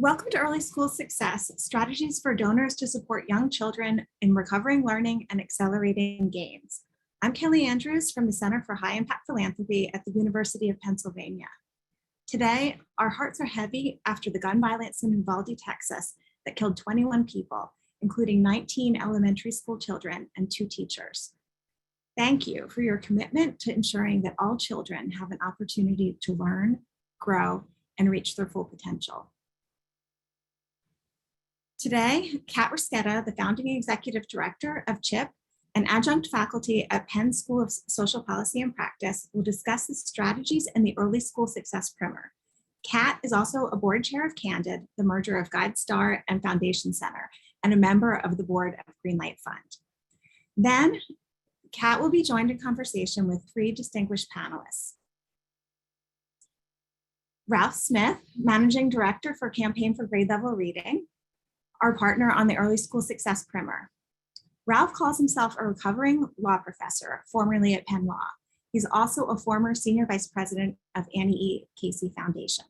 Welcome to Early School Success, strategies for donors to support young children in recovering learning and accelerating gains. I'm Kelly Andrews from the Center for High Impact Philanthropy at the University of Pennsylvania. Today, our hearts are heavy after the gun violence in Uvalde, Texas, that killed 21 people, including 19 elementary school children and 2 teachers. Thank you for your commitment to ensuring that all children have an opportunity to learn, grow, and reach their full potential. Today, Kat Rosqueta, the founding executive director of CHIP and adjunct faculty at Penn School of Social Policy and Practice, will discuss the strategies in the Early School Success Primer. Kat is also a board chair of Candid, the merger of GuideStar and Foundation Center, and a member of the board of Greenlight Fund. Then, Kat will be joined in conversation with 3 distinguished panelists. Ralph Smith, managing director for Campaign for Grade Level Reading, our partner on the Early School Success Primer. Ralph calls himself a recovering law professor, formerly at Penn Law. He's also a former senior vice president of Annie E. Casey Foundation.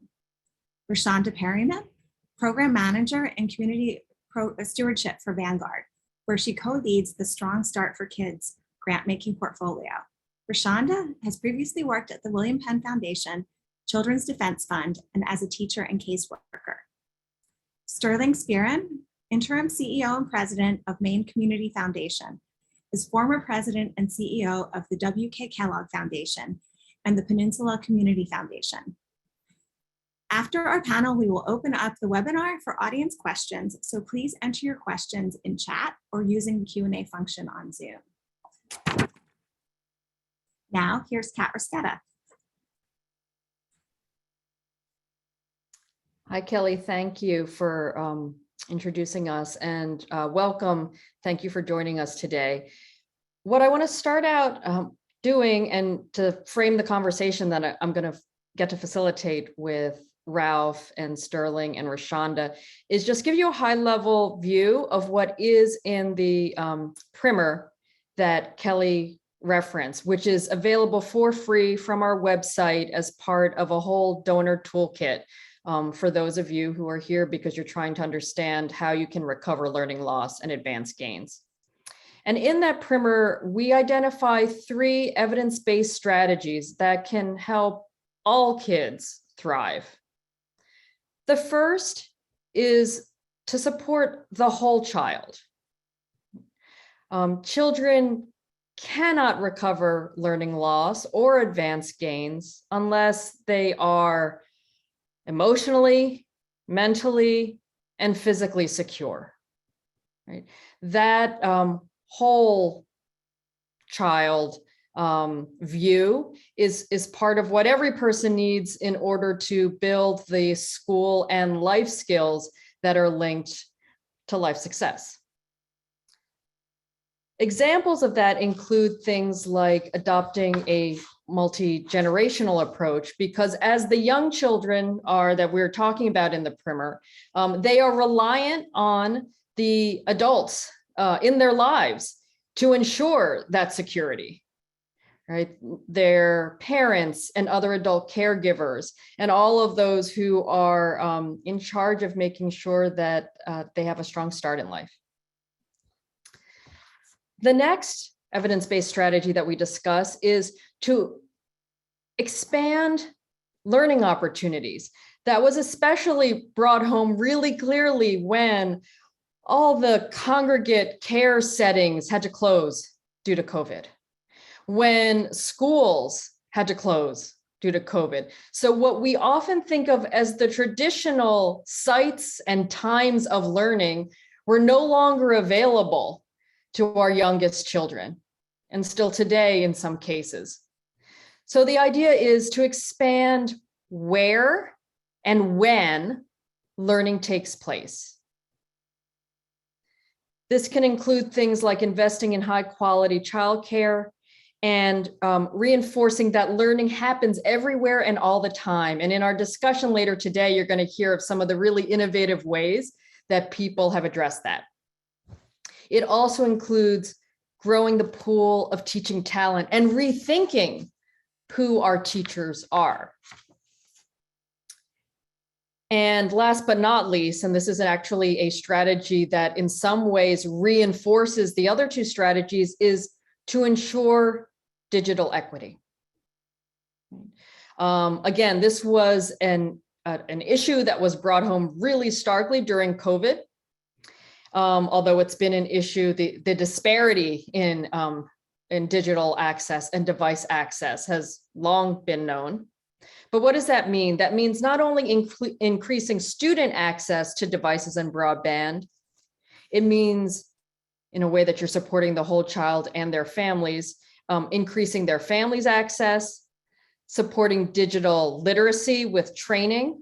Rashanda Perryman, program manager in community stewardship for Vanguard, where she co-leads the Strong Start for Kids grant-making portfolio. Rashanda has previously worked at the William Penn Foundation, Children's Defense Fund, and as a teacher and caseworker. Sterling Speirn, Interim CEO and President of Maine Community Foundation, is former President and CEO of the W.K. Kellogg Foundation and the Peninsula Community Foundation. After our panel, we will open up the webinar for audience questions, so please enter your questions in chat or using the Q&A function on Zoom. Now, here's Kat Rosqueta. Hi, Kelly. Thank you for introducing us, and welcome. Thank you for joining us today. What I want to start out doing, and to frame the conversation that I'm going to get to facilitate with Ralph and Sterling and Rashanda, is just give you a high-level view of what is in the primer that Kelly referenced, which is available for free from our website as part of a whole donor toolkit. For those of you who are here because you're trying to understand how you can recover learning loss and advance gains. And in that primer, we identify 3 evidence-based strategies that can help all kids thrive. The first is to support the whole child. Children cannot recover learning loss or advance gains unless they are emotionally, mentally, and physically secure, right? That whole child view is part of what every person needs in order to build the school and life skills that are linked to life success. Examples of that include things like adopting a multi-generational approach, because as the young children are that we're talking about in the primer, they are reliant on the adults in their lives to ensure that security, right? Their parents and other adult caregivers and all of those who are in charge of making sure that they have a strong start in life. The next evidence-based strategy that we discuss is to expand learning opportunities. That was especially brought home really clearly when all the congregate care settings had to close due to COVID, when schools had to close due to COVID. So what we often think of as the traditional sites and times of learning were no longer available to our youngest children, and still today in some cases. So the idea is to expand where and when learning takes place. This can include things like investing in high quality childcare and reinforcing that learning happens everywhere and all the time. And in our discussion later today, you're going to hear of some of the really innovative ways that people have addressed that. It also includes growing the pool of teaching talent and rethinking who our teachers are. And last but not least, and this is actually a strategy that in some ways reinforces the other two strategies, is to ensure digital equity. Again, this was an issue that was brought home really starkly during COVID. Although it's been an issue, the disparity in digital access and device access has long been known. But what does that mean? That means not only increasing student access to devices and broadband, it means in a way that you're supporting the whole child and their families, increasing their families' access, supporting digital literacy with training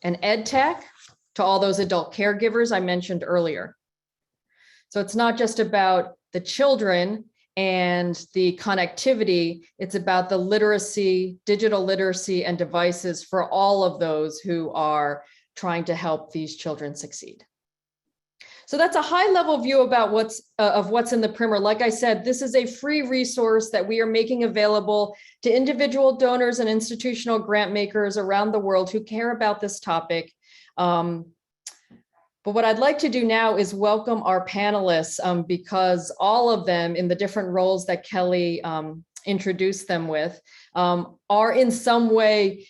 and ed tech to all those adult caregivers I mentioned earlier. So it's not just about the children and the connectivity, it's about the literacy, digital literacy and devices for all of those who are trying to help these children succeed. So that's a high level view about what's in the primer. Like I said, this is a free resource that we are making available to individual donors and institutional grant makers around the world who care about this topic. But what I'd like to do now is welcome our panelists, because all of them in the different roles that Kelly introduced them with are in some way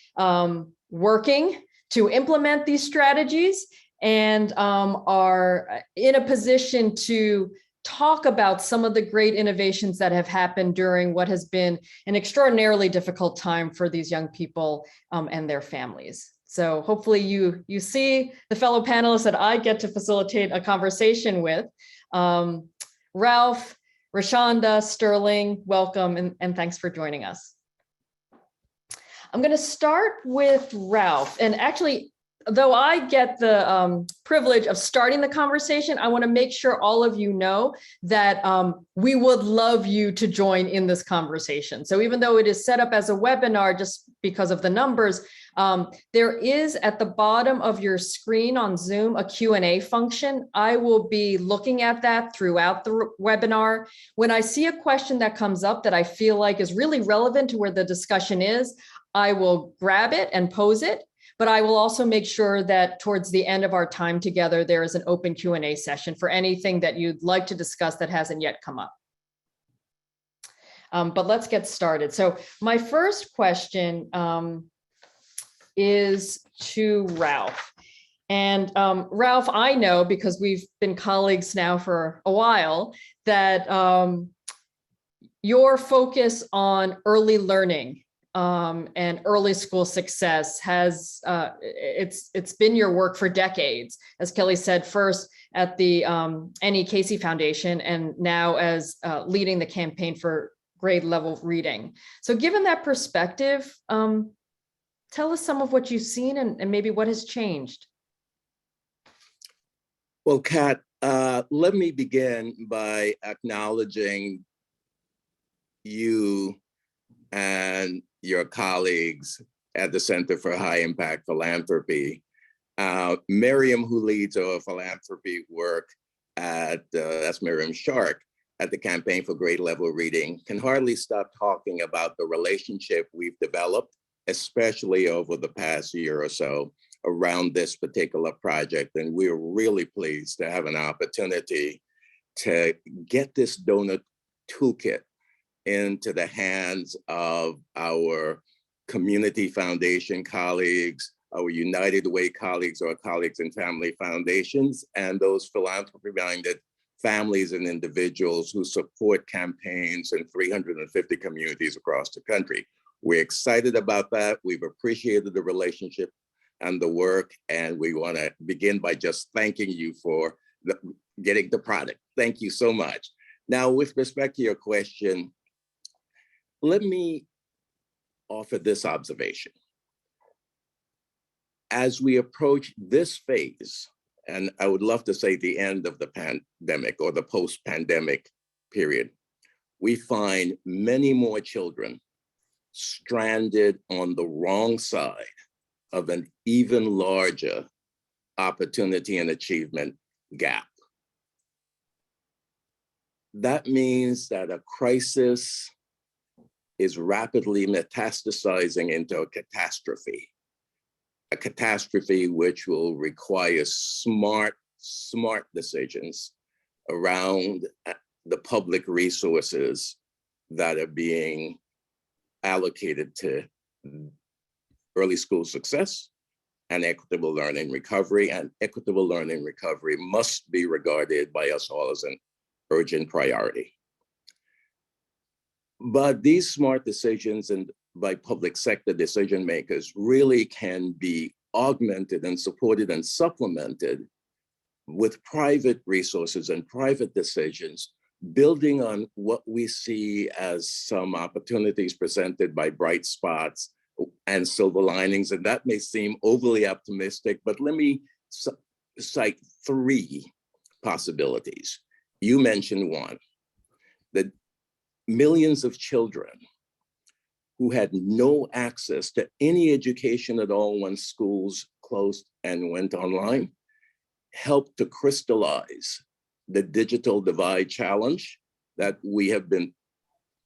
working to implement these strategies and are in a position to talk about some of the great innovations that have happened during what has been an extraordinarily difficult time for these young people and their families. So hopefully you see the fellow panelists that I get to facilitate a conversation with. Ralph, Rashanda, Sterling, welcome, and thanks for joining us. I'm going to start with Ralph, and actually, though I get the privilege of starting the conversation, I want to make sure all of you know that we would love you to join in this conversation. So even though it is set up as a webinar, just because of the numbers, there is at the bottom of your screen on Zoom a Q&A function. I will be looking at that throughout the webinar. When I see a question that comes up that I feel like is really relevant to where the discussion is, I will grab it and pose it. But I will also make sure that towards the end of our time together, there is an open Q&A session for anything that you'd like to discuss that hasn't yet come up. But let's get started. So my first question is to Ralph. And Ralph, I know, because we've been colleagues now for a while, that your focus on early learning and early school success has it's been your work for decades, as Kelly said, first at the Annie Casey Foundation and now as leading the campaign for grade level reading. So given that perspective, tell us some of what you've seen and maybe what has changed. Well, Kat, let me begin by acknowledging you and your colleagues at the Center for High Impact Philanthropy. Miriam, who leads our philanthropy work at, that's Miriam Shark, at the Campaign for Grade Level Reading, can hardly stop talking about the relationship we've developed, especially over the past year or so, around this particular project. And we're really pleased to have an opportunity to get this donor toolkit into the hands of our community foundation colleagues, our United Way colleagues, our colleagues in family foundations, and those philanthropy-minded families and individuals who support campaigns in 350 communities across the country. We're excited about that. We've appreciated the relationship and the work, and we want to begin by just thanking you for getting the product. Thank you so much. Now, with respect to your question, let me offer this observation. As we approach this phase, and I would love to say the end of the pandemic or the post-pandemic period, we find many more children stranded on the wrong side of an even larger opportunity and achievement gap. That means that a crisis is rapidly metastasizing into a catastrophe. a catastrophe which will require smart decisions around the public resources that are being allocated to early school success and equitable learning recovery. And equitable learning recovery must be regarded by us all as an urgent priority. But these smart decisions and by public sector decision makers really can be augmented and supported and supplemented with private resources and private decisions, building on what we see as some opportunities presented by bright spots and silver linings. And that may seem overly optimistic, but let me cite three possibilities. You mentioned one, that millions of children who had no access to any education at all when schools closed and went online helped to crystallize the digital divide challenge that we have been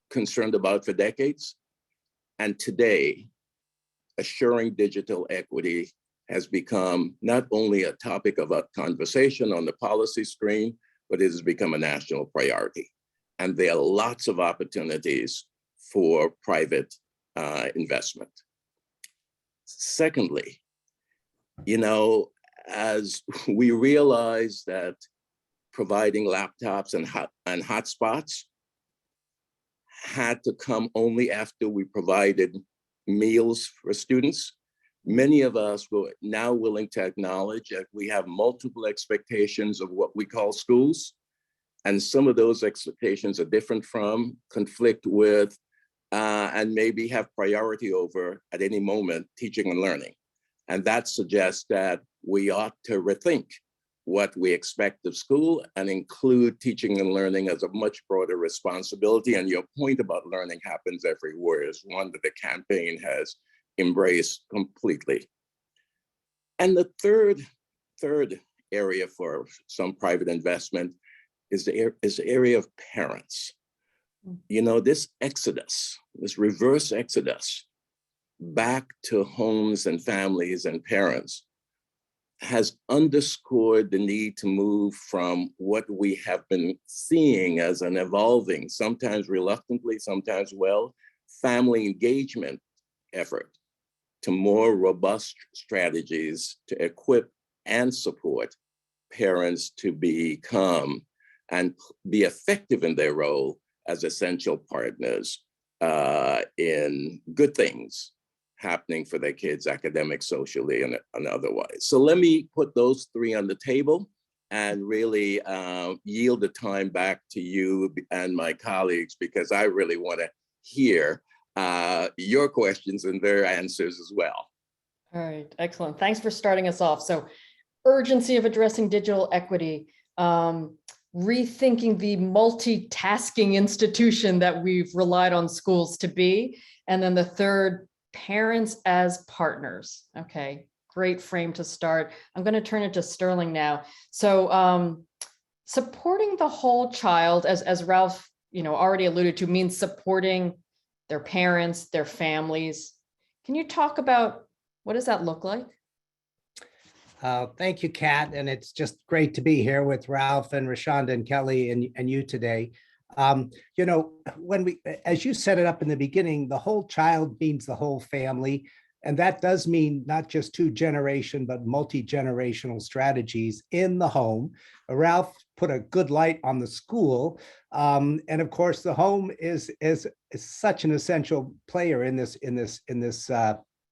concerned about for decades. And today, assuring digital equity has become not only a topic of a conversation on the policy screen, but it has become a national priority. And there are lots of opportunities for private investment. Secondly, as we realize that providing laptops and hotspots had to come only after we provided meals for students, many of us were now willing to acknowledge that we have multiple expectations of what we call schools. And some of those expectations are different from, conflict with, and maybe have priority over at any moment teaching and learning. And that suggests that we ought to rethink what we expect of school and include teaching and learning as a much broader responsibility. And your point about learning happens everywhere is one that the campaign has embraced completely. And the third area for some private investment is the area of parents. This exodus, this reverse exodus back to homes and families and parents has underscored the need to move from what we have been seeing as an evolving, sometimes reluctantly, sometimes well, family engagement effort to more robust strategies to equip and support parents to become and be effective in their role as essential partners in good things happening for their kids, academic, socially, and otherwise. So let me put those three on the table and really yield the time back to you and my colleagues, because I really want to hear your questions and their answers as well. All right, excellent. Thanks for starting us off. So urgency of addressing digital equity, rethinking the multitasking institution that we've relied on schools to be. And then the third, parents as partners. Okay, great frame to start. I'm going to turn it to Sterling now. So supporting the whole child, as Ralph already alluded to, means supporting their parents, their families. Can you talk about what does that look like? Thank you, Kat. And it's just great to be here with Ralph and Rashanda and Kelly and you today. As you set it up in the beginning, the whole child means the whole family. And that does mean not just two generation, but multi-generational strategies in the home. Ralph put a good light on the school. And of course, the home is such an essential player in this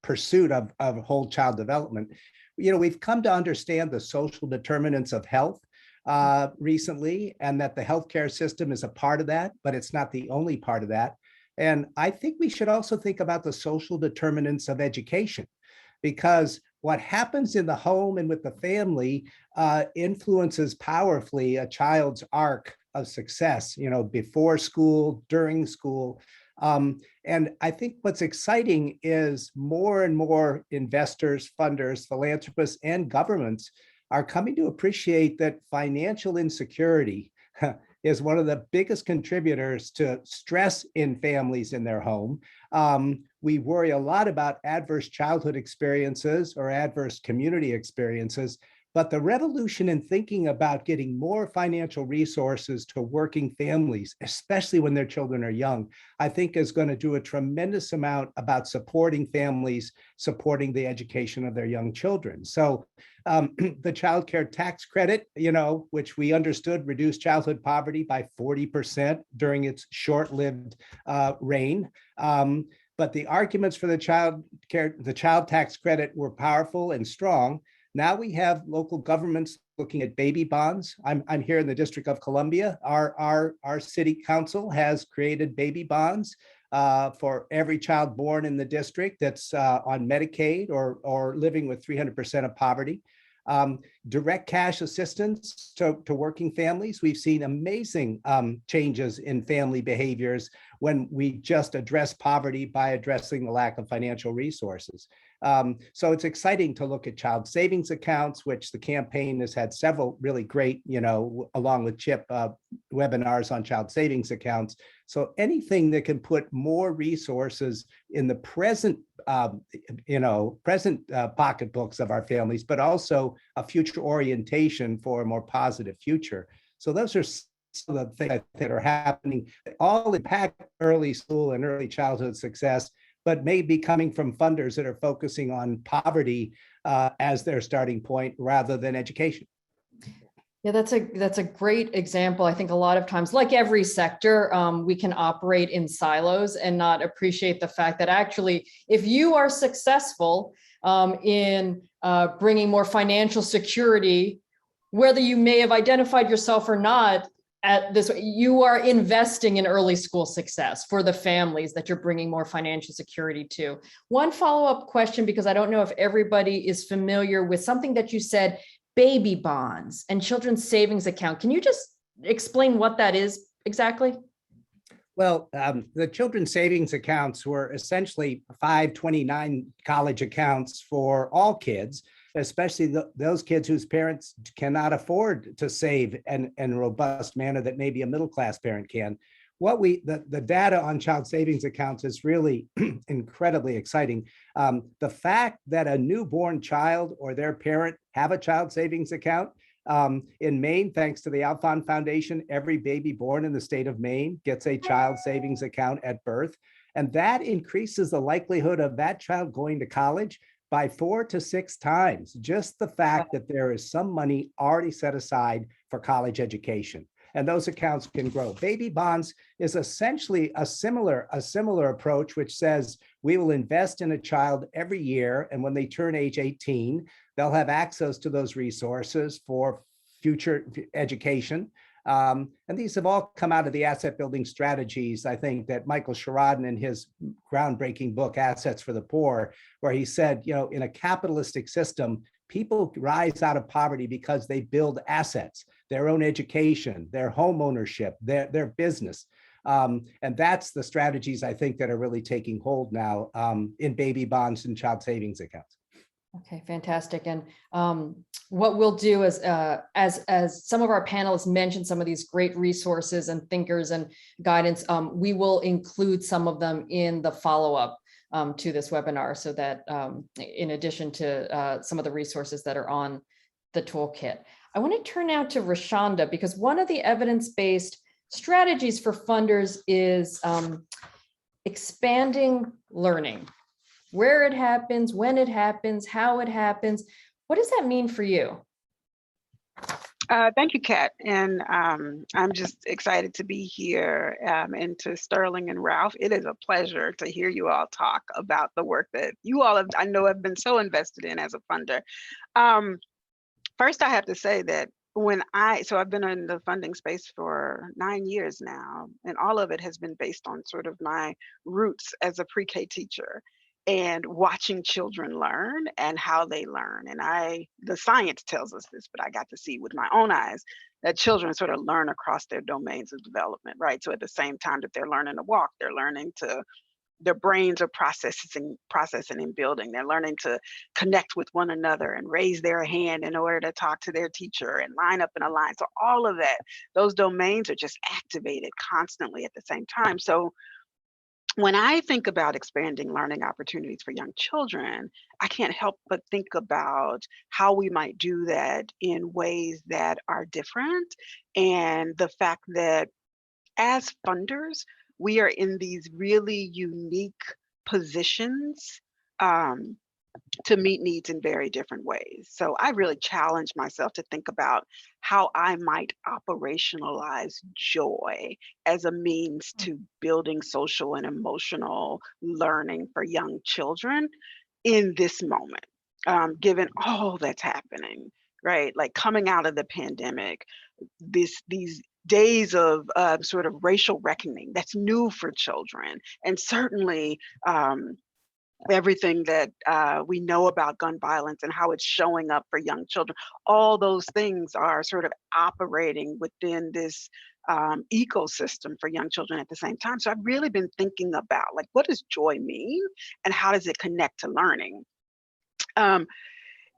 pursuit of whole child development. We've come to understand the social determinants of health recently, and that the healthcare system is a part of that, but it's not the only part of that. And I think we should also think about the social determinants of education, because what happens in the home and with the family influences powerfully a child's arc of success, before school, during school. And I think what's exciting is more and more investors, funders, philanthropists, and governments are coming to appreciate that financial insecurity is one of the biggest contributors to stress in families in their home. We worry a lot about adverse childhood experiences or adverse community experiences, but the revolution in thinking about getting more financial resources to working families, especially when their children are young, I think is going to do a tremendous amount about supporting families, supporting the education of their young children. So the child care tax credit, which we understood reduced childhood poverty by 40% during its short-lived reign. But the arguments for the child tax credit were powerful and strong. Now we have local governments looking at baby bonds. I'm here in the District of Columbia. Our city council has created baby bonds for every child born in the district that's on Medicaid or living with 300% of poverty. Direct cash assistance to working families. We've seen amazing changes in family behaviors when we just address poverty by addressing the lack of financial resources. So it's exciting to look at child savings accounts, which the campaign has had several really great, along with Chip, webinars on child savings accounts. So anything that can put more resources in the present pocketbooks of our families, but also a future orientation for a more positive future. So those are some of the things that are happening, all impact early school and early childhood success, but may be coming from funders that are focusing on poverty as their starting point rather than education. Yeah, that's a great example. I think a lot of times, like every sector, we can operate in silos and not appreciate the fact that actually, if you are successful in bringing more financial security, whether you may have identified yourself or not, at this, you are investing in early school success for the families that you're bringing more financial security to. One follow-up question, because I don't know if everybody is familiar with something that you said, baby bonds and children's savings account. Can you just explain what that is exactly? Well, the children's savings accounts were essentially 529 college accounts for all kids, especially those kids whose parents cannot afford to save in a robust manner that maybe a middle-class parent can. The data on child savings accounts is really incredibly exciting. The fact that a newborn child or their parent have a child savings account, in Maine, thanks to the Alphon Foundation, every baby born in the state of Maine gets a child savings account at birth. And that increases the likelihood of that child going to college by 4 to 6 times. Just the fact that there is some money already set aside for college education. And those accounts can grow. Baby bonds is essentially a similar approach, which says we will invest in a child every year, and when they turn age 18, they'll have access to those resources for future education. And these have all come out of the asset building strategies, I think, that Michael Sherrodden in his groundbreaking book, Assets for the Poor, where he said, in a capitalistic system, people rise out of poverty because they build assets, their own education, their home ownership, their business. And that's the strategies, I think, that are really taking hold now in baby bonds and child savings accounts. Okay, fantastic. And what we'll do is, as some of our panelists mentioned, some of these great resources and thinkers and guidance, we will include some of them in the follow-up to this webinar, so that in addition to some of the resources that are on the toolkit. I want to turn now to Rashanda, because one of the evidence-based strategies for funders is expanding learning. Where it happens, when it happens, how it happens. What does that mean for you? Thank you, Kat. And I'm just excited to be here, and to Sterling and Ralph. It is a pleasure to hear you all talk about the work that you all have, I know, have been so invested in as a funder. First, I have to say that so I've been in the funding space for 9 years now, and all of it has been based on sort of my roots as a pre-K teacher and watching children learn and how they learn. And the science tells us this, but I got to see with my own eyes that children sort of learn across their domains of development, right? So at the same time that they're learning to walk, they're learning to their brains are processing and building. They're learning to connect with one another and raise their hand in order to talk to their teacher and line up in a line. So all of that, those domains are just activated constantly at the same time. So when I think about expanding learning opportunities for young children, I can't help but think about how we might do that in ways that are different. And the fact that as funders, we are in these really unique positions to meet needs in very different ways. So I really challenge myself to think about how I might operationalize joy as a means to building social and emotional learning for young children in this moment, given all that's happening, right? Like coming out of the pandemic, these days of sort of racial reckoning that's new for children, and certainly everything that we know about gun violence and how it's showing up for young children. All those things are sort of operating within this ecosystem for young children at the same time. So I've really been thinking about, like, what does joy mean and how does it connect to learning?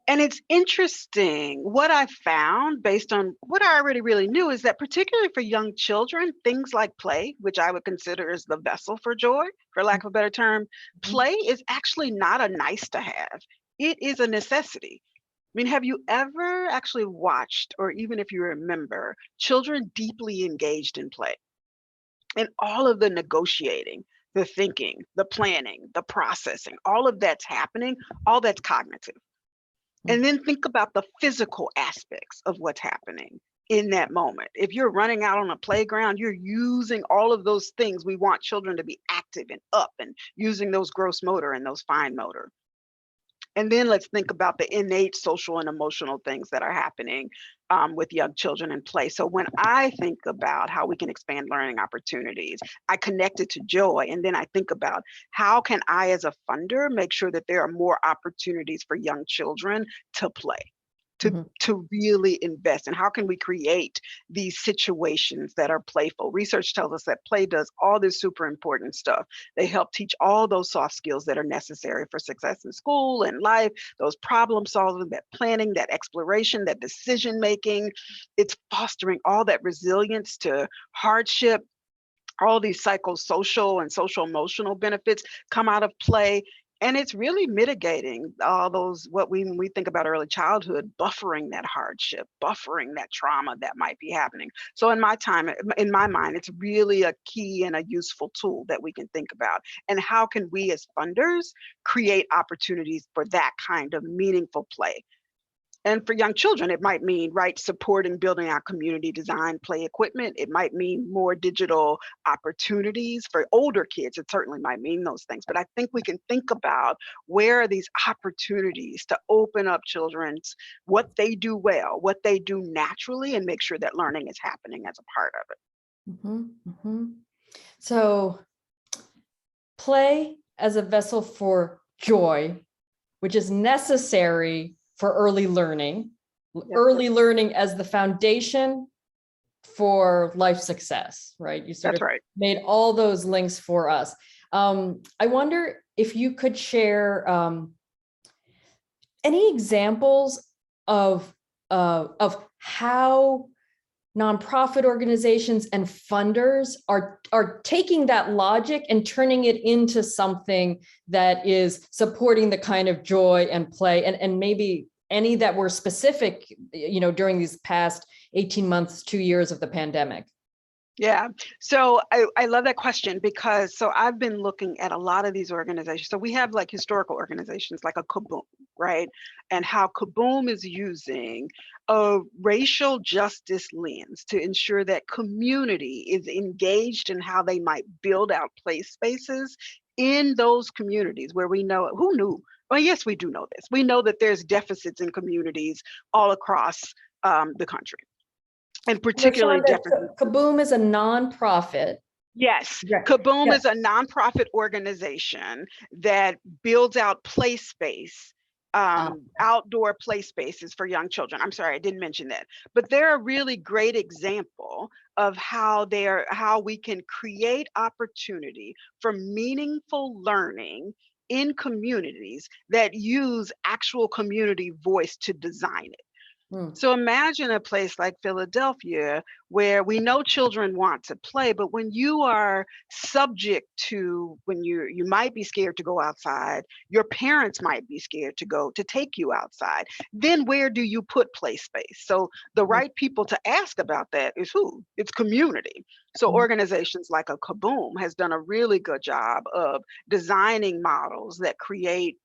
And it's interesting, what I found based on what I already really knew is that particularly for young children, things like play, which I would consider as the vessel for joy, for lack of a better term, play is actually not a nice to have. It is a necessity. I mean, have you ever actually watched, or even if you remember, children deeply engaged in play? And all of the negotiating, the thinking, the planning, the processing, all of that's happening, all that's cognitive. And then think about the physical aspects of what's happening in that moment. If you're running out on a playground, you're using all of those things. We want children to be active and up and using those gross motor and those fine motor. And then let's think about the innate social and emotional things that are happening with young children in play. So when I think about how we can expand learning opportunities, I connect it to joy. And then I think about how can I as a funder make sure that there are more opportunities for young children to play, to really invest, and how can we create these situations that are playful? Research tells us that play does all this super important stuff. They help teach all those soft skills that are necessary for success in school and life, those problem solving, that planning, that exploration, that decision making. It's fostering all that resilience to hardship. All these psychosocial and social emotional benefits come out of play. And it's really mitigating all those, when we think about early childhood, buffering that hardship, buffering that trauma that might be happening. So in my mind, it's really a key and a useful tool that we can think about. And how can we as funders create opportunities for that kind of meaningful play? And for young children, it might mean, right, supporting building our community design play equipment. It might mean more digital opportunities. For older kids, it certainly might mean those things. But I think we can think about where are these opportunities to open up children's, what they do well, what they do naturally, and make sure that learning is happening as a part of it. So play as a vessel for joy, which is necessary for early learning, early learning as the foundation for life success, right? You sort of made all those links for us. I wonder if you could share any examples of how nonprofit organizations and funders are taking that logic and turning it into something that is supporting the kind of joy and play, and maybe any that were specific, during these past 18 months, 2 years of the pandemic. Yeah, so I love that question because I've been looking at a lot of these organizations. So we have like historical organizations like a Kaboom, right? And how Kaboom is using a racial justice lens to ensure that community is engaged in how they might build out play spaces in those communities where we know, who knew? Well, yes, we do know this. We know that there's deficits in communities all across the country. And particularly Kaboom is a nonprofit. Yes, Kaboom is a nonprofit organization that builds out play space outdoor play spaces for young children. I'm sorry, I didn't mention that, but they're a really great example of how we can create opportunity for meaningful learning in communities that use actual community voice to design it. So imagine a place like Philadelphia where we know children want to play, but when you are subject to, when you might be scared to go outside, your parents might be scared to take you outside, then where do you put play space? So the right people to ask about that is who? It's community. So organizations like a Kaboom has done a really good job of designing models that create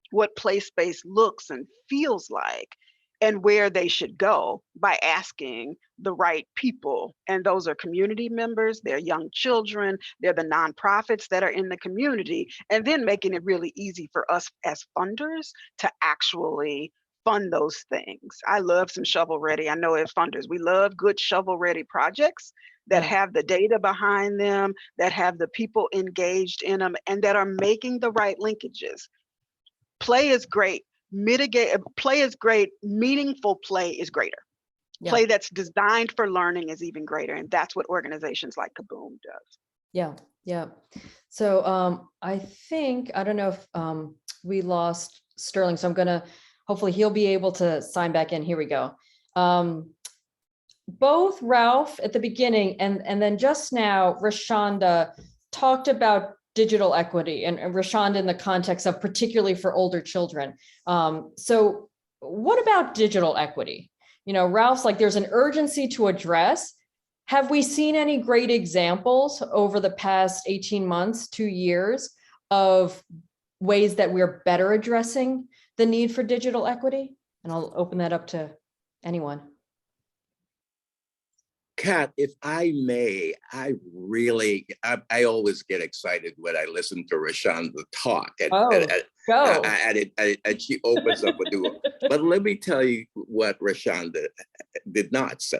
what play space looks and feels like, and where they should go by asking the right people. And those are community members, they're young children, they're the nonprofits that are in the community, and then making it really easy for us as funders to actually fund those things. I love some shovel ready. I know as funders, we love good shovel ready projects that have the data behind them, that have the people engaged in them, and that are making the right linkages. Play is great. Play is great. Meaningful play is greater. Play that's designed for learning is even greater. And that's what organizations like Kaboom does. Yeah. So I don't know if we lost Sterling. So I'm gonna, hopefully he'll be able to sign back in. Here we go. Both Ralph at the beginning and then just now, Rashanda talked about digital equity and Rashanda in the context of particularly for older children. So what about digital equity? You know, Ralph's like, there's an urgency to address. Have we seen any great examples over the past 18 months, 2 years of ways that we're better addressing the need for digital equity? And I'll open that up to anyone. Kat, if I may, I always get excited when I listen to Rashanda talk. And she opens up a door. But let me tell you what Rashanda did not say.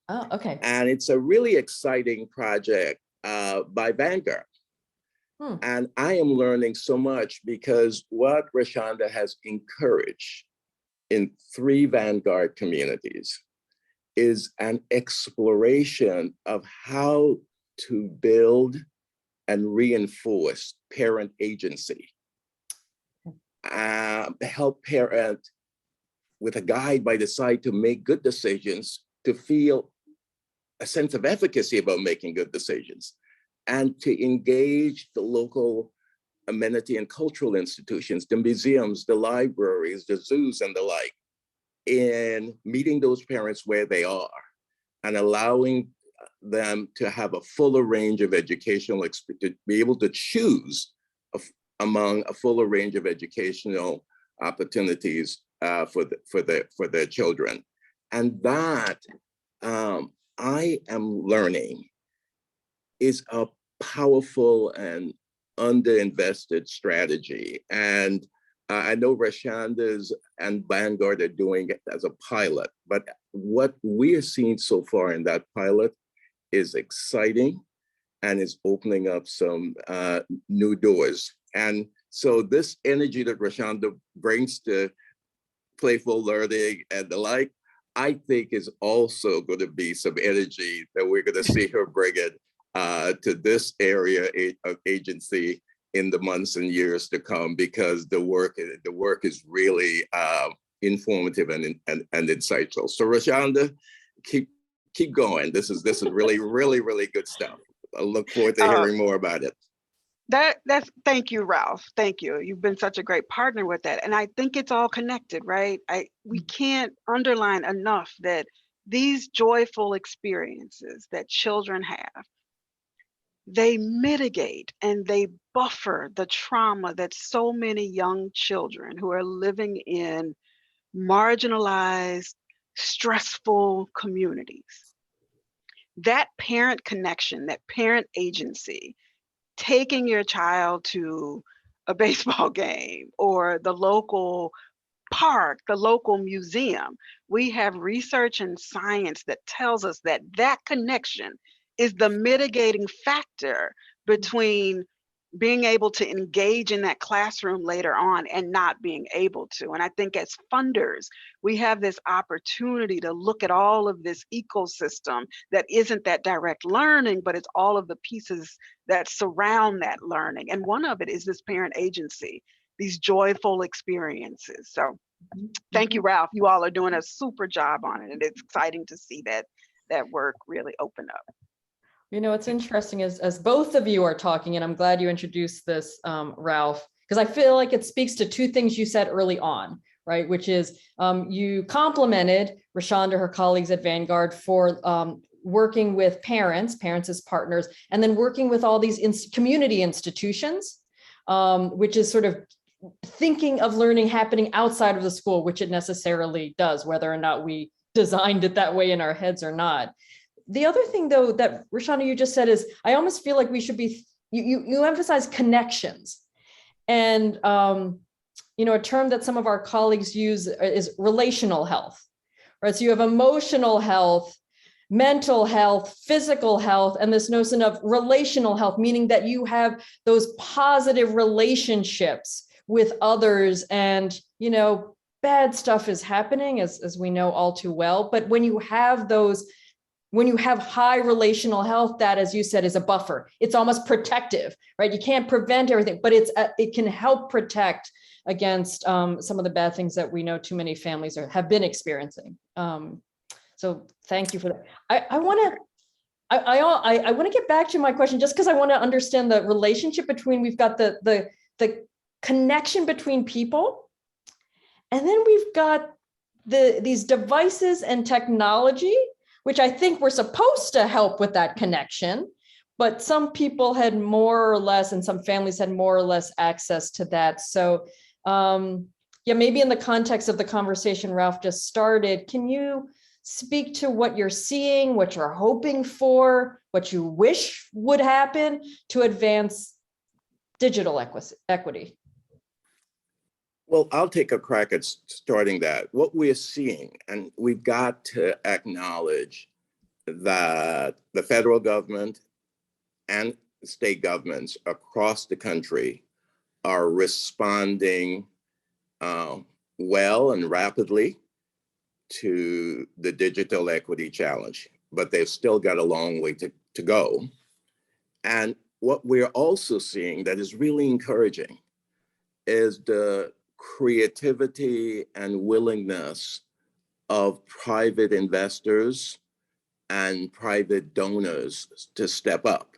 Oh, okay. And it's a really exciting project by Vanguard. And I am learning so much because what Rashanda has encouraged in 3 Vanguard communities is an exploration of how to build and reinforce parent agency. Help parent with a guide by the side to make good decisions, to feel a sense of efficacy about making good decisions, and to engage the local amenity and cultural institutions, the museums, the libraries, the zoos, and the like, in meeting those parents where they are and allowing them to have a fuller range of educational experience, to be able to choose among a fuller range of educational opportunities for their children. And that I am learning is a powerful and underinvested strategy. And I know Rashanda's and Vanguard are doing it as a pilot, but what we are seeing so far in that pilot is exciting and is opening up some new doors. And so this energy that Rashanda brings to playful learning and the like, I think is also going to be some energy that we're going to see her bring it to this area of agency in the months and years to come, because the work is really informative and insightful. So Rashanda, keep going. This is really, really, really good stuff. I look forward to hearing more about it. Thank you, Ralph. Thank you. You've been such a great partner with that. And I think it's all connected, right? We can't underline enough that these joyful experiences that children have, they mitigate and they buffer the trauma that so many young children who are living in marginalized, stressful communities. That parent connection, that parent agency, taking your child to a baseball game or the local park, the local museum. We have research and science that tells us that that connection is the mitigating factor between being able to engage in that classroom later on and not being able to. And I think as funders, we have this opportunity to look at all of this ecosystem that isn't that direct learning, but it's all of the pieces that surround that learning. And one of it is this parent agency, these joyful experiences. So thank you, Ralph. You all are doing a super job on it. And it's exciting to see that work really open up. You know, it's interesting as both of you are talking, and I'm glad you introduced this, Ralph, because I feel like it speaks to two things you said early on, right? Which is you complimented Rashanda, her colleagues at Vanguard, for working with parents as partners, and then working with all these community institutions, which is sort of thinking of learning happening outside of the school, which it necessarily does, whether or not we designed it that way in our heads or not. The other thing, though, that Rashanda, you just said is, I almost feel like we should be, you emphasize connections. And, you know, a term that some of our colleagues use is relational health, right? So you have emotional health, mental health, physical health, and this notion of relational health, meaning that you have those positive relationships with others. And, you know, bad stuff is happening, as we know all too well. But when you have those, when you have high relational health, that, as you said, is a buffer. It's almost protective, right? You can't prevent everything, but it can help protect against some of the bad things that we know too many families have been experiencing. So thank you for that. I want to get back to my question, just because I want to understand the relationship between, we've got the connection between people, and then we've got these devices and technology, which I think were supposed to help with that connection, but some people had more or less, and some families had more or less access to that. So yeah, maybe in the context of the conversation Ralph just started, can you speak to what you're seeing, what you're hoping for, what you wish would happen to advance digital equity? Well, I'll take a crack at starting that. What we're seeing, and we've got to acknowledge that the federal government and state governments across the country are responding well and rapidly to the digital equity challenge, but they've still got a long way to go. And what we're also seeing that is really encouraging is the creativity and willingness of private investors and private donors to step up.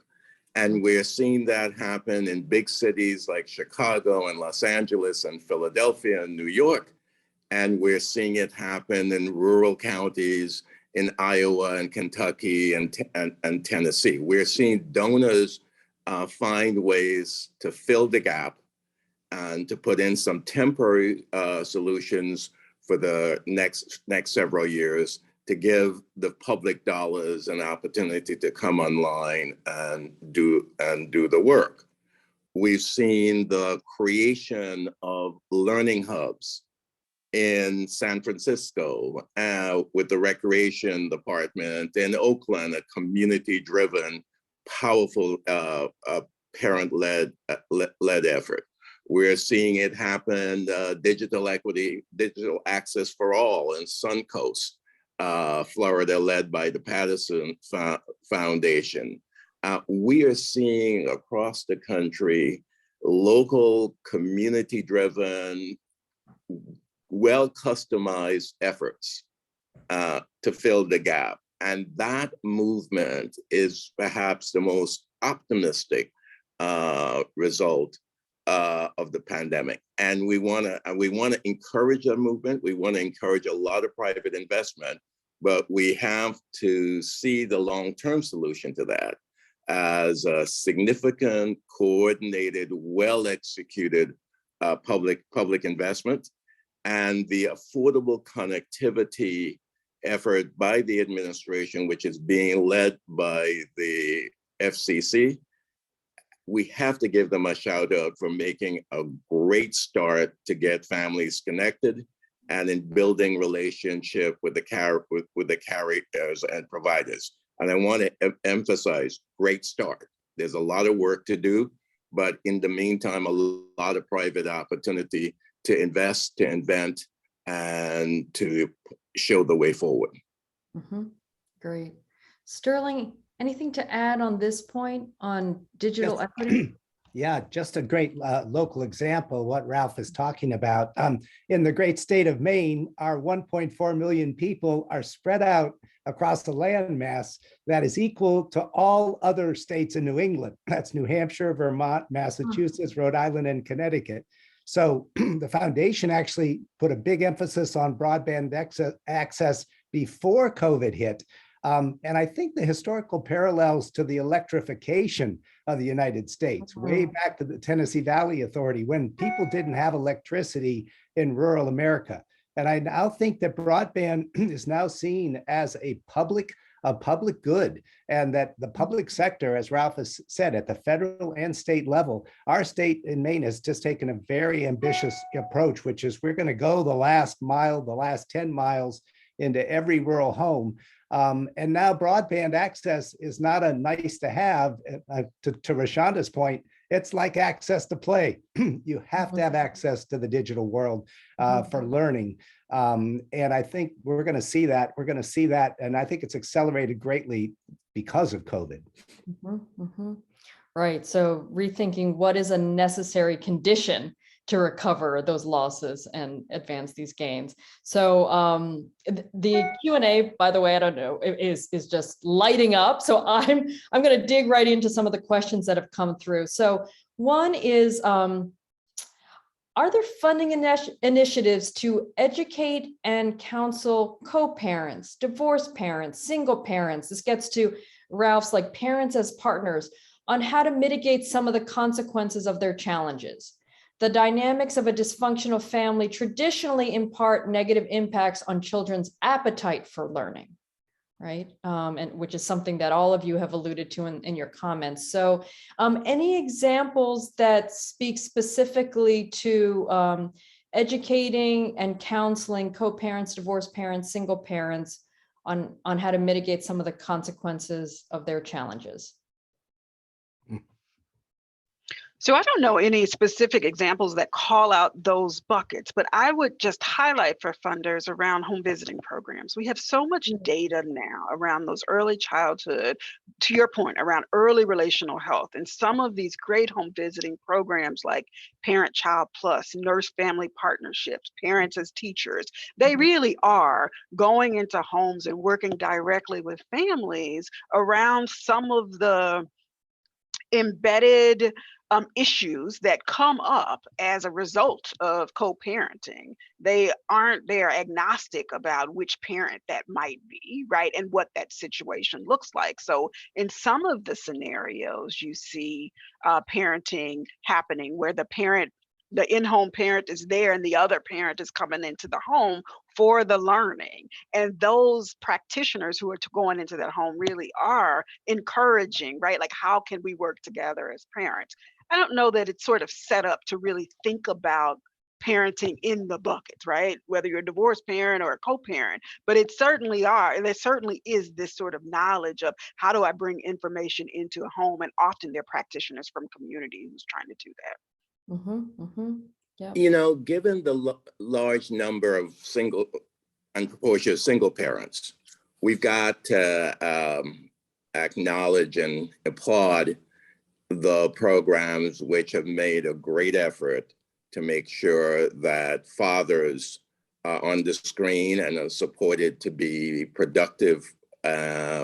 And we're seeing that happen in big cities like Chicago and Los Angeles and Philadelphia and New York. And we're seeing it happen in rural counties in Iowa and Kentucky and Tennessee. We're seeing donors find ways to fill the gap and to put in some temporary solutions for the next several years to give the public dollars an opportunity to come online and do the work. We've seen the creation of learning hubs in San Francisco with the recreation department, in Oakland, a community-driven, powerful parent-led effort. We're seeing it happen, digital equity, digital access for all in Suncoast, Florida, led by the Patterson Foundation. We are seeing across the country local community-driven, well-customized efforts to fill the gap. And that movement is perhaps the most optimistic result of the pandemic. And we want to encourage that movement. We want to encourage a lot of private investment, but we have to see the long-term solution to that as a significant, coordinated, well-executed public investment, and the affordable connectivity effort by the administration, which is being led by the FCC. We have to give them a shout out for making a great start to get families connected and in building relationship with the carriers and providers. And I want to emphasize, great start. There's a lot of work to do, but in the meantime, a lot of private opportunity to invest, to invent, and to show the way forward. Great. Sterling, anything to add on this point on digital equity? Yeah, just a great local example, what Ralph is talking about. In the great state of Maine, our 1.4 million people are spread out across the landmass that is equal to all other states in New England. That's New Hampshire, Vermont, Massachusetts, Rhode Island, and Connecticut. So the foundation actually put a big emphasis on broadband access before COVID hit. And I think the historical parallels to the electrification of the United States, way back to the Tennessee Valley Authority, when people didn't have electricity in rural America. And I now think that broadband is now seen as a public good, and that the public sector, as Ralph has said, at the federal and state level, our state in Maine has just taken a very ambitious approach, which is we're going to go the last mile, the last 10 miles into every rural home. And now broadband access is not a nice to have. To Rashanda's point, it's like access to play. You have to have access to the digital world for learning. And I think we're going to see that. We're going to see that. And I think it's accelerated greatly because of COVID. Right. So rethinking what is a necessary condition to recover those losses and advance these gains. So the Q&A, by the way, I don't know, is just lighting up. So I'm going to dig right into some of the questions that have come through. So one is, are there funding initiatives to educate and counsel co-parents, divorced parents, single parents? This gets to Ralph's, like, parents as partners, on how to mitigate some of the consequences of their challenges. The dynamics of a dysfunctional family traditionally impart negative impacts on children's appetite for learning, right? And which is something that all of you have alluded to in your comments. So any examples that speak specifically to educating and counseling co-parents, divorced parents, single parents on how to mitigate some of the consequences of their challenges? So I don't know any specific examples that call out those buckets, but I would just highlight for funders around home visiting programs. We have so much data now around those early childhood, to your point, around early relational health. And some of these great home visiting programs like Parent Child Plus, Nurse Family Partnerships, Parents as Teachers, they really are going into homes and working directly with families around some of the embedded issues that come up as a result of co-parenting. They are agnostic about which parent that might be, right? And what that situation looks like. So in some of the scenarios, you see parenting happening where the in-home parent is there and the other parent is coming into the home for the learning. And those practitioners who are going into that home really are encouraging, right? Like, how can we work together as parents? I don't know that it's sort of set up to really think about parenting in the buckets, right? Whether you're a divorced parent or a co-parent, but it certainly are. There certainly is this sort of knowledge of how do I bring information into a home? And often they're practitioners from community who's trying to do that. Yeah. You know, given the large number of single and proportion of single parents, we've got to acknowledge and applaud the programs which have made a great effort to make sure that fathers are on the screen and are supported to be productive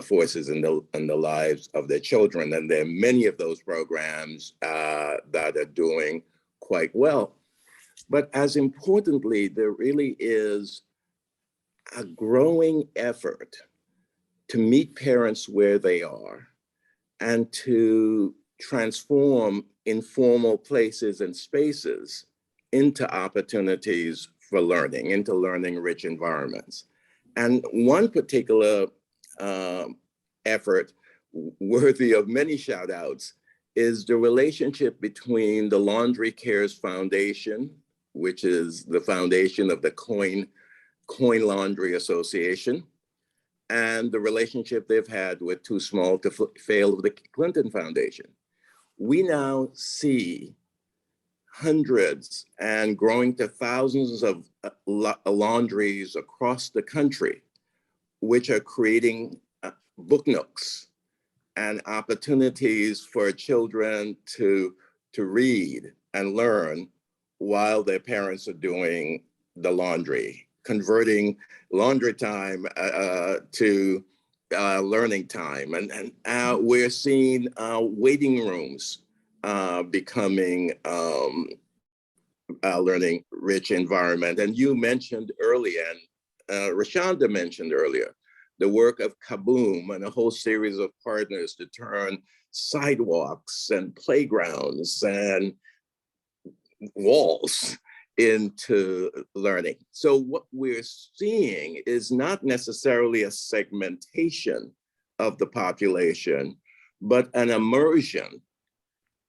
forces in the lives of their children. And there are many of those programs that are doing quite well. But as importantly, there really is a growing effort to meet parents where they are and to transform informal places and spaces into opportunities for learning, into learning-rich environments. And one particular effort worthy of many shout outs is the relationship between the Laundry Cares Foundation, which is the foundation of the Coin Laundry Association, and the relationship they've had with Too Small to Fail of the Clinton Foundation. we now see hundreds and growing to thousands of laundries across the country, which are creating book nooks and opportunities for children to read and learn while their parents are doing the laundry, converting laundry time to learning time. And we're seeing waiting rooms becoming a learning rich environment. And you mentioned earlier, and Rashanda mentioned earlier, the work of Kaboom and a whole series of partners to turn sidewalks and playgrounds and walls into learning. So what we're seeing is not necessarily a segmentation of the population, but an immersion,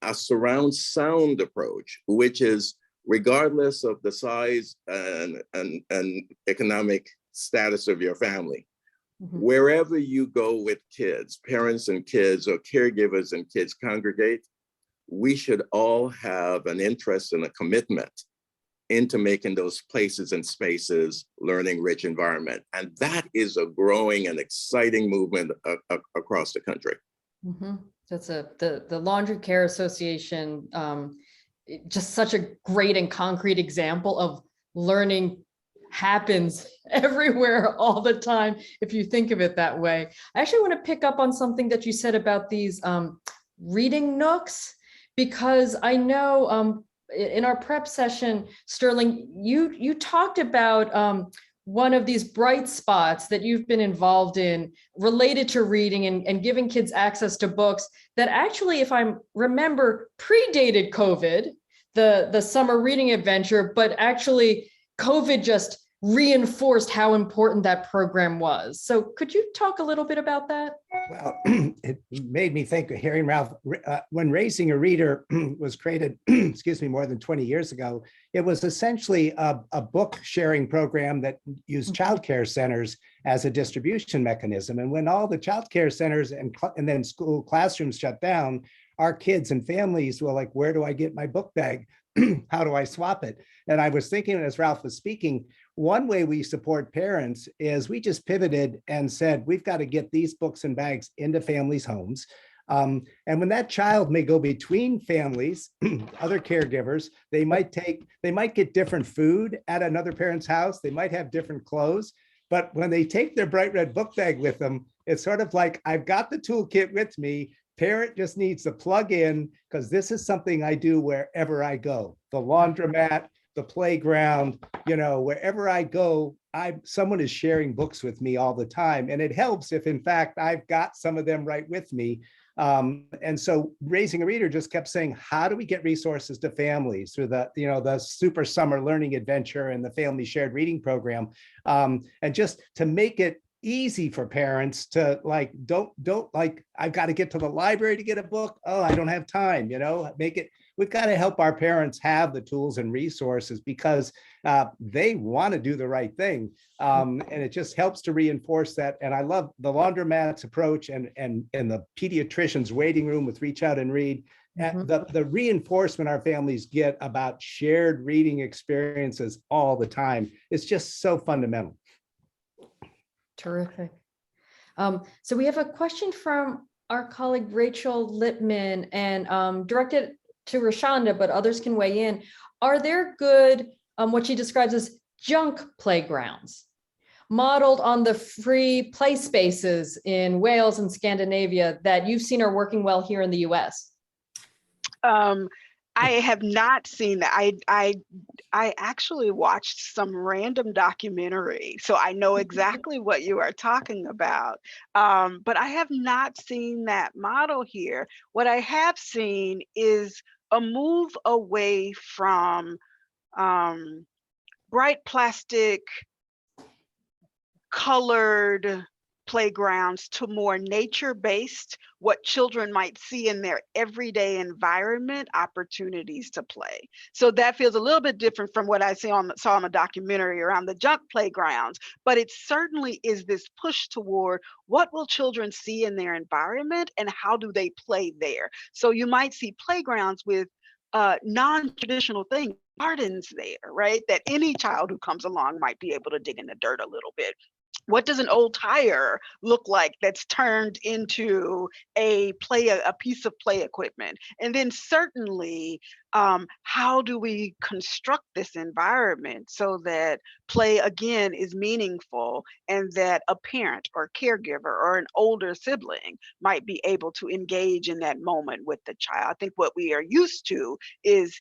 a surround sound approach, which is regardless of the size and economic status of your family. Mm-hmm. Wherever you go with kids, parents and kids, or caregivers and kids congregate, we should all have an interest and a commitment into making those places and spaces learning rich environment. And that is a growing and exciting movement across the country. Mm-hmm. That's the Laundry Care Association, just such a great and concrete example of learning happens everywhere all the time, if you think of it that way. I actually want to pick up on something that you said about these reading nooks, because I know in our prep session, Sterling, you talked about one of these bright spots that you've been involved in related to reading and giving kids access to books that actually, if I remember, predated COVID, the summer reading adventure, but actually COVID just reinforced how important that program was. So could you talk a little bit about that? Well, it made me think of hearing Ralph, when Raising a Reader was created, excuse me, more than 20 years ago, it was essentially a book sharing program that used childcare centers as a distribution mechanism. And when all the childcare centers and then school classrooms shut down, our kids and families were like, where do I get my book bag? How do I swap it? And I was thinking as Ralph was speaking, one way we support parents is we just pivoted and said, we've got to get these books and bags into families' homes. And when that child may go between families, other caregivers, they might get different food at another parent's house. They might have different clothes. But when they take their bright red book bag with them, it's sort of like, I've got the toolkit with me. Parent just needs to plug in, because this is something I do wherever I go. The laundromat, the playground, wherever I go, someone is sharing books with me all the time. And it helps if, in fact, I've got some of them right with me. And so Raising a Reader just kept saying, how do we get resources to families through the Super Summer Learning Adventure and the Family Shared Reading Program, and just to make it easy for parents to don't I've got to get to the library to get a book. Oh, I don't have time, we've got to help our parents have the tools and resources, because they want to do the right thing. And it just helps to reinforce that. And I love the laundromat's approach and the pediatrician's waiting room with Reach Out and Read. And the reinforcement our families get about shared reading experiences all the time is just so fundamental. Terrific. So we have a question from our colleague Rachel Lippman, and directed to Rashanda, but others can weigh in. Are there good, what she describes as junk playgrounds, modeled on the free play spaces in Wales and Scandinavia that you've seen are working well here in the US? I have not seen that. I actually watched some random documentary, so I know exactly what you are talking about. But I have not seen that model here. What I have seen is a move away from bright plastic, colored playgrounds to more nature-based, what children might see in their everyday environment, opportunities to play. So that feels a little bit different from what I saw in the documentary around the junk playgrounds, but it certainly is this push toward what will children see in their environment and how do they play there. So you might see playgrounds with non-traditional things, gardens there, right? That any child who comes along might be able to dig in the dirt a little bit. What does an old tire look like that's turned into a piece of play equipment? And then certainly, how do we construct this environment so that play again is meaningful and that a parent or caregiver or an older sibling might be able to engage in that moment with the child? I think what we are used to is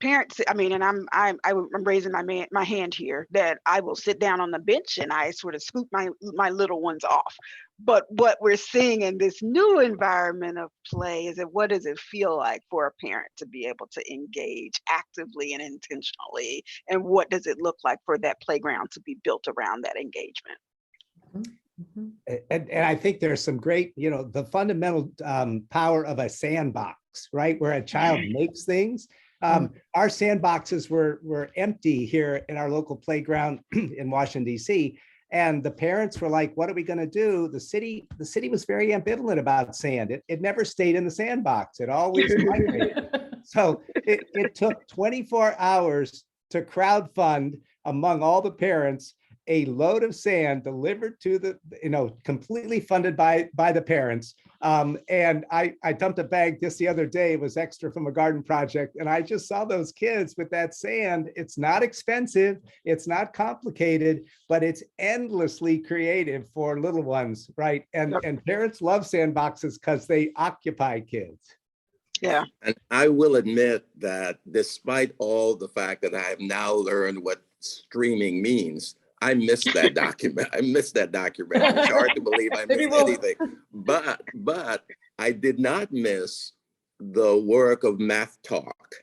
parents, I mean, and I'm raising my hand here, that I will sit down on the bench and I sort of scoop my little ones off. But what we're seeing in this new environment of play is that what does it feel like for a parent to be able to engage actively and intentionally? And what does it look like for that playground to be built around that engagement? Mhm. And I think there's some great, the fundamental power of a sandbox, right? Where a child makes things. Our sandboxes were empty here in our local playground in Washington, D.C. And the parents were like, what are we going to do? The city was very ambivalent about sand. It never stayed in the sandbox. It always migrated. So it took 24 hours to crowdfund among all the parents a load of sand delivered to the, completely funded by the parents. And I dumped a bag just the other day. It was extra from a garden project. And I just saw those kids with that sand. It's not expensive. It's not complicated, but it's endlessly creative for little ones, right? And parents love sandboxes because they occupy kids. Yeah. And I will admit that despite all the fact that I have now learned what streaming means, I missed that document. It's hard to believe I missed anything. But I did not miss the work of Math Talk.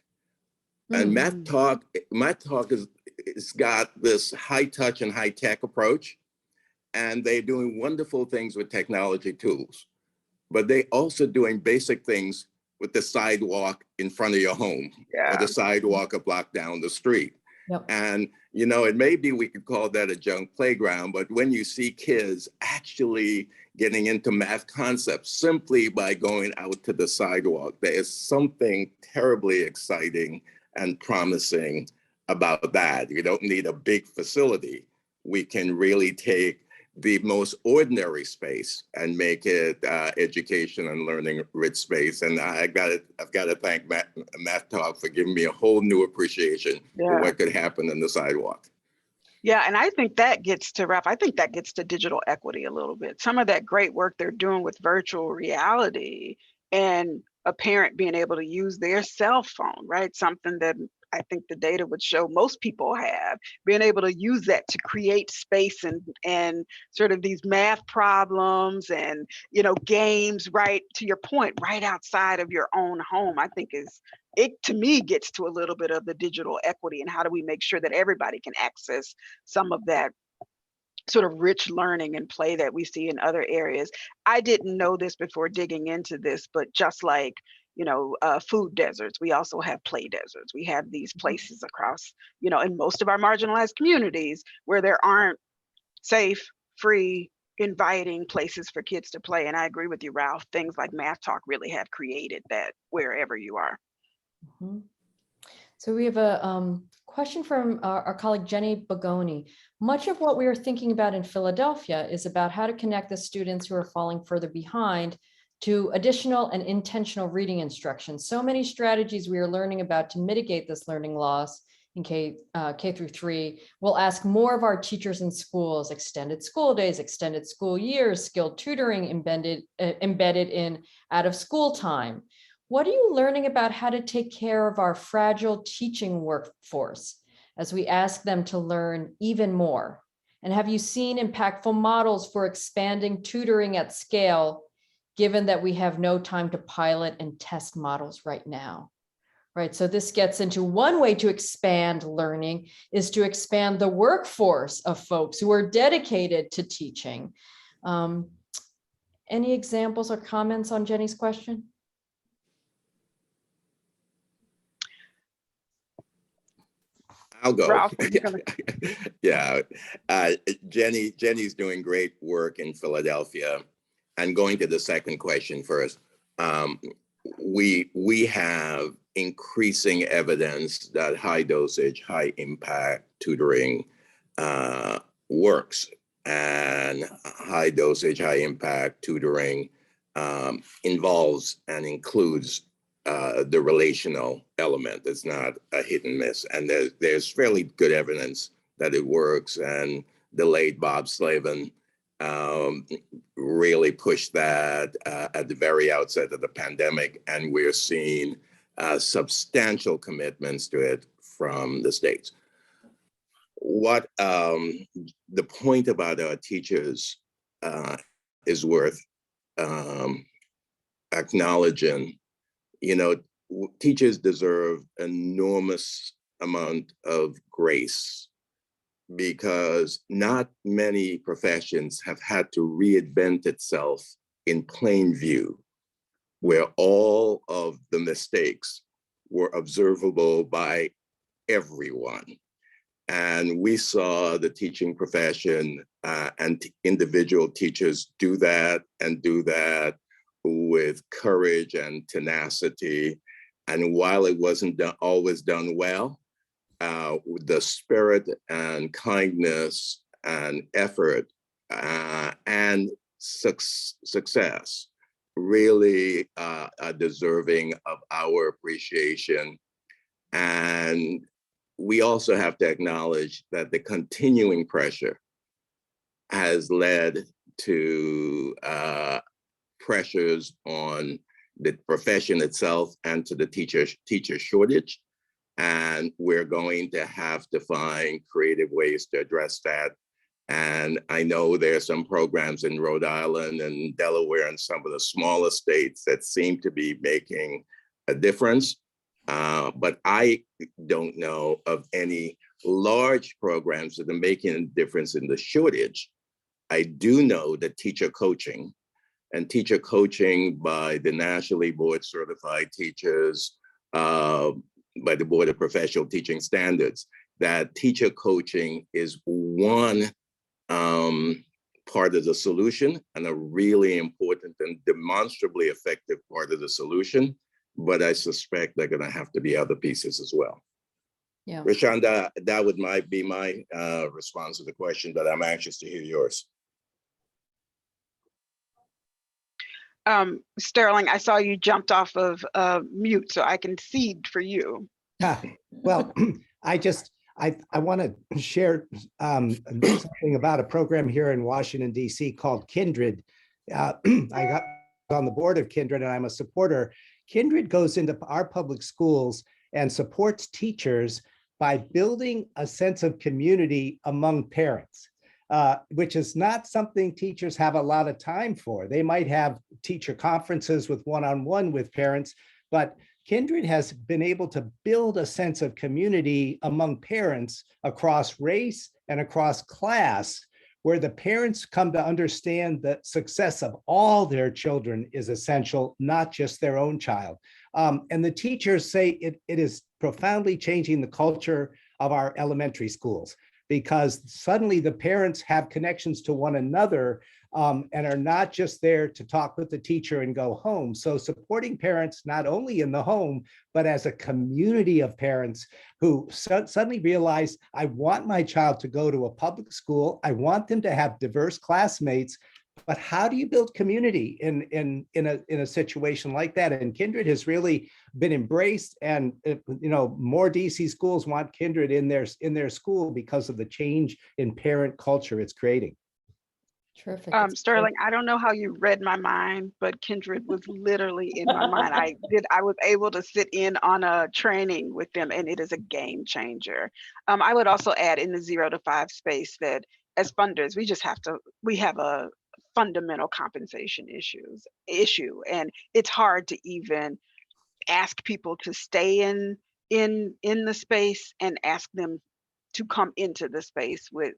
And Math Talk it's got this high touch and high tech approach. And they're doing wonderful things with technology tools. But they also doing basic things with the sidewalk in front of your home, or the sidewalk a block down the street. Yep. And, it may be we could call that a junk playground, but when you see kids actually getting into math concepts simply by going out to the sidewalk, there is something terribly exciting and promising about that. You don't need a big facility. We can really take the most ordinary space and make it education and learning rich space. And I've got to thank Math Talk for giving me a whole new appreciation for what could happen in the sidewalk. Yeah, and I think that gets to Ralph. I think that gets to digital equity a little bit. Some of that great work they're doing with virtual reality and a parent being able to use their cell phone, right? Something that I think the data would show most people have, being able to use that to create space and sort of these math problems and, games, right, to your point, right outside of your own home, I think to me gets to a little bit of the digital equity and how do we make sure that everybody can access some of that sort of rich learning and play that we see in other areas. I didn't know this before digging into this, but just like food deserts, we also have play deserts. We have these places across, in most of our marginalized communities where there aren't safe, free, inviting places for kids to play. And I agree with you, Ralph. Things like Math Talk really have created that wherever you are. So we have a question from our colleague Jenny Bagoni. Much of what we are thinking about in Philadelphia is about how to connect the students who are falling further behind to additional and intentional reading instruction. So many strategies we are learning about to mitigate this learning loss in K through 3. We'll ask more of our teachers in schools, extended school days, extended school years, skilled tutoring embedded in out of school time. What are you learning about how to take care of our fragile teaching workforce as we ask them to learn even more? And have you seen impactful models for expanding tutoring at scale, given that we have no time to pilot and test models right now? Right, so this gets into one way to expand learning is to expand the workforce of folks who are dedicated to teaching. Any examples or comments on Jenny's question? I'll go. Ralph, were you gonna- Yeah, Jenny's doing great work in Philadelphia. And going to the second question first, we have increasing evidence that high dosage, high impact tutoring works, and high dosage, high impact tutoring involves and includes the relational element. It's not a hit and miss. And there's fairly good evidence that it works. And the late Bob Slavin really pushed that at the very outset of the pandemic. And we're seeing substantial commitments to it from the states. What the point about our teachers is worth acknowledging. You know, teachers deserve enormous amount of grace because not many professions have had to reinvent itself in plain view, where all of the mistakes were observable by everyone. And we saw the teaching profession and individual teachers do that with courage and tenacity. And while it wasn't always done well, the spirit and kindness and effort and success really are deserving of our appreciation. And we also have to acknowledge that the continuing pressure has led to pressures on the profession itself and to the teacher shortage. And we're going to have to find creative ways to address that. And I know there are some programs in Rhode Island and Delaware and some of the smaller states that seem to be making a difference. But I don't know of any large programs that are making a difference in the shortage. I do know that teacher coaching by the nationally board certified teachers, by the Board of Professional Teaching Standards, that teacher coaching is one part of the solution and a really important and demonstrably effective part of the solution. But I suspect they're going to have to be other pieces as well. Yeah. Rashanda, that might be my response to the question, but I'm anxious to hear yours. Sterling, I saw you jumped off of mute, so I can cede for you. Well, I want to share something about a program here in Washington, D.C. called Kindred. I got on the board of Kindred and I'm a supporter. Kindred goes into our public schools and supports teachers by building a sense of community among parents. Which is not something teachers have a lot of time for. They might have teacher conferences with one-on-one with parents, but Kindred has been able to build a sense of community among parents across race and across class, where the parents come to understand that success of all their children is essential, not just their own child. And the teachers say it is profoundly changing the culture of our elementary schools, because suddenly the parents have connections to one another and are not just there to talk with the teacher and go home. So supporting parents, not only in the home, but as a community of parents who suddenly realize, I want my child to go to a public school. I want them to have diverse classmates. But how do you build community in a situation like that? And Kindred has really been embraced, and more DC schools want Kindred in their school because of the change in parent culture it's creating. Terrific. Sterling, I don't know how you read my mind, but Kindred was literally in my mind. I was able to sit in on a training with them, and it is a game changer. I would also add in the 0 to 5 space that as funders, we have a fundamental compensation issue, and it's hard to even ask people to stay in the space and ask them to come into the space with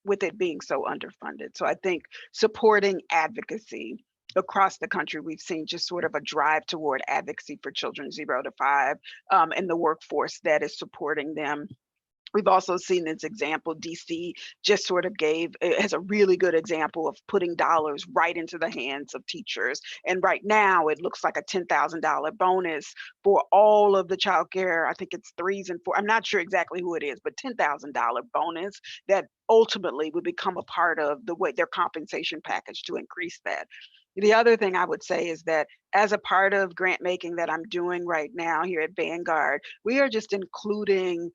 with it being so underfunded. So I think supporting advocacy across the country, we've seen just sort of a drive toward advocacy for children 0 to 5 and the workforce that is supporting them. We've also seen this example, DC just sort of has a really good example of putting dollars right into the hands of teachers. And right now it looks like a $10,000 bonus for all of the childcare. I think it's 3s and 4s. I'm not sure exactly who it is, but $10,000 bonus that ultimately would become a part of their compensation package to increase that. The other thing I would say is that as a part of grant making that I'm doing right now here at Vanguard, we are just including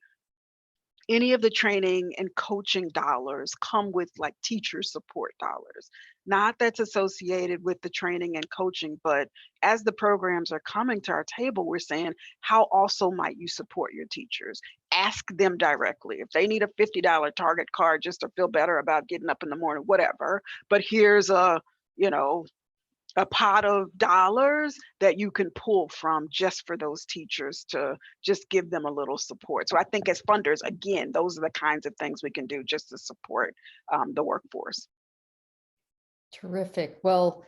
any of the training and coaching dollars come with like teacher support dollars. Not that's associated with the training and coaching, but as the programs are coming to our table, we're saying, how also might you support your teachers? Ask them directly. If they need a $50 Target card just to feel better about getting up in the morning, whatever, but here's a pot of dollars that you can pull from just for those teachers to just give them a little support. So I think as funders, again, those are the kinds of things we can do just to support the workforce. Terrific. Well,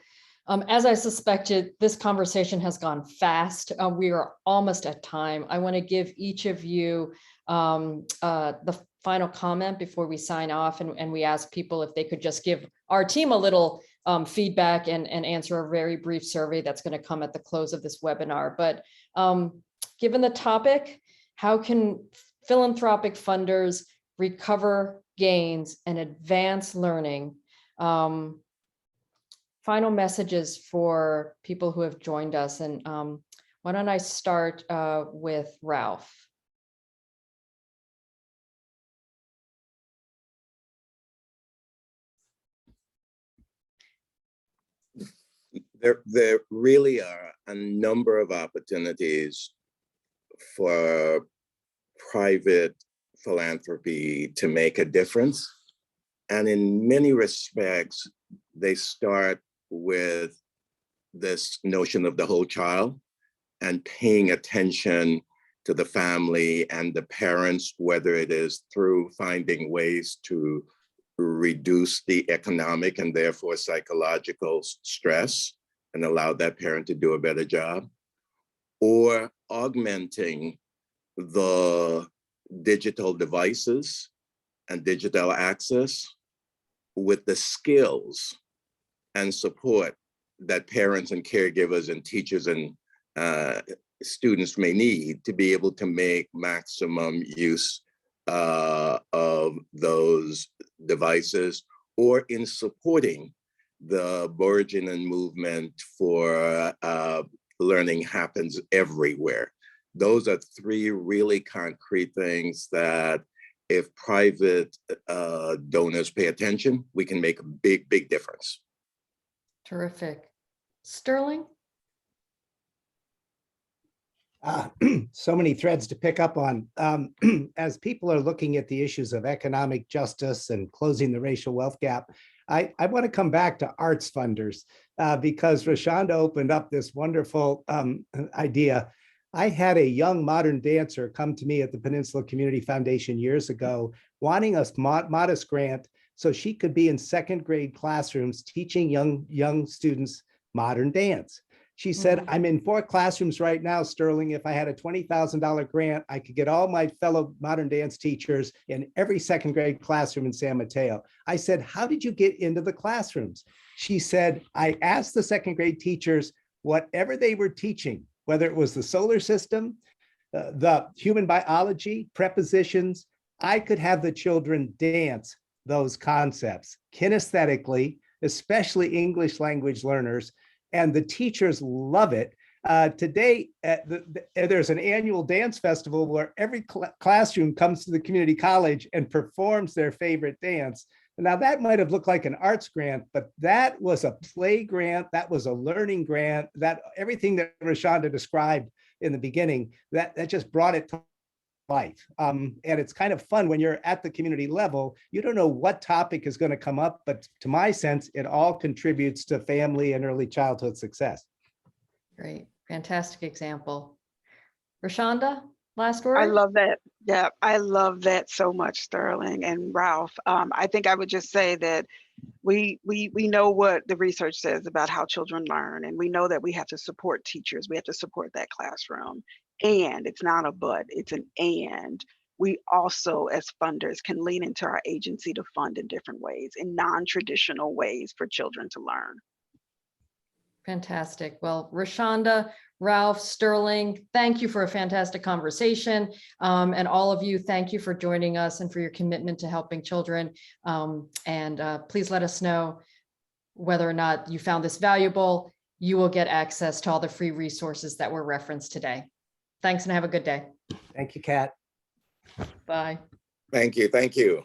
as I suspected, this conversation has gone fast. We are almost at time. I want to give each of you the final comment before we sign off, and we ask people if they could just give our team a little feedback and answer a very brief survey that's going to come at the close of this webinar. But given the topic, how can philanthropic funders recover gains and advance learning? Final messages for people who have joined us. And why don't I start with Ralph? There really are a number of opportunities for private philanthropy to make a difference. And in many respects, they start with this notion of the whole child and paying attention to the family and the parents, whether it is through finding ways to reduce the economic and therefore psychological stress and allow that parent to do a better job, or augmenting the digital devices and digital access with the skills and support that parents and caregivers and teachers and students may need to be able to make maximum use of those devices, or in supporting the burgeoning movement for learning happens everywhere. Those are 3 really concrete things that if private donors pay attention, we can make a big, big difference. Terrific. Sterling? So many threads to pick up on. As people are looking at the issues of economic justice and closing the racial wealth gap, I want to come back to arts funders because Rashanda opened up this wonderful idea. I had a young modern dancer come to me at the Peninsula Community Foundation years ago, wanting a modest grant so she could be in 2nd grade classrooms teaching young students modern dance. She said, I'm in 4 classrooms right now, Sterling. If I had a $20,000 grant, I could get all my fellow modern dance teachers in every 2nd grade classroom in San Mateo. I said, how did you get into the classrooms? She said, I asked the 2nd grade teachers, whatever they were teaching, whether it was the solar system, the human biology, prepositions, I could have the children dance those concepts kinesthetically, especially English language learners. And the teachers love it. Today, there's an annual dance festival where every classroom comes to the community college and performs their favorite dance. Now, that might have looked like an arts grant, but that was a play grant. That was a learning grant. That everything that Rashanda described in the beginning, that just brought it to life. And it's kind of fun when you're at the community level. You don't know what topic is going to come up, but to my sense, it all contributes to family and early childhood success. Great. Fantastic example. Rashanda? last word? I love that. Yeah, I love that so much, Sterling and Ralph. I think I would just say that we know what the research says about how children learn, and we know that we have to support teachers. We have to support that classroom. And it's not a but, it's an and. We also, as funders, can lean into our agency to fund in different ways, in non-traditional ways for children to learn. Fantastic. Well, Rashanda, Ralph, Sterling, thank you for a fantastic conversation. And all of you, thank you for joining us and for your commitment to helping children. Please let us know whether or not you found this valuable. You will get access to all the free resources that were referenced today. Thanks and have a good day. Thank you, Kat. Bye. Thank you. Thank you.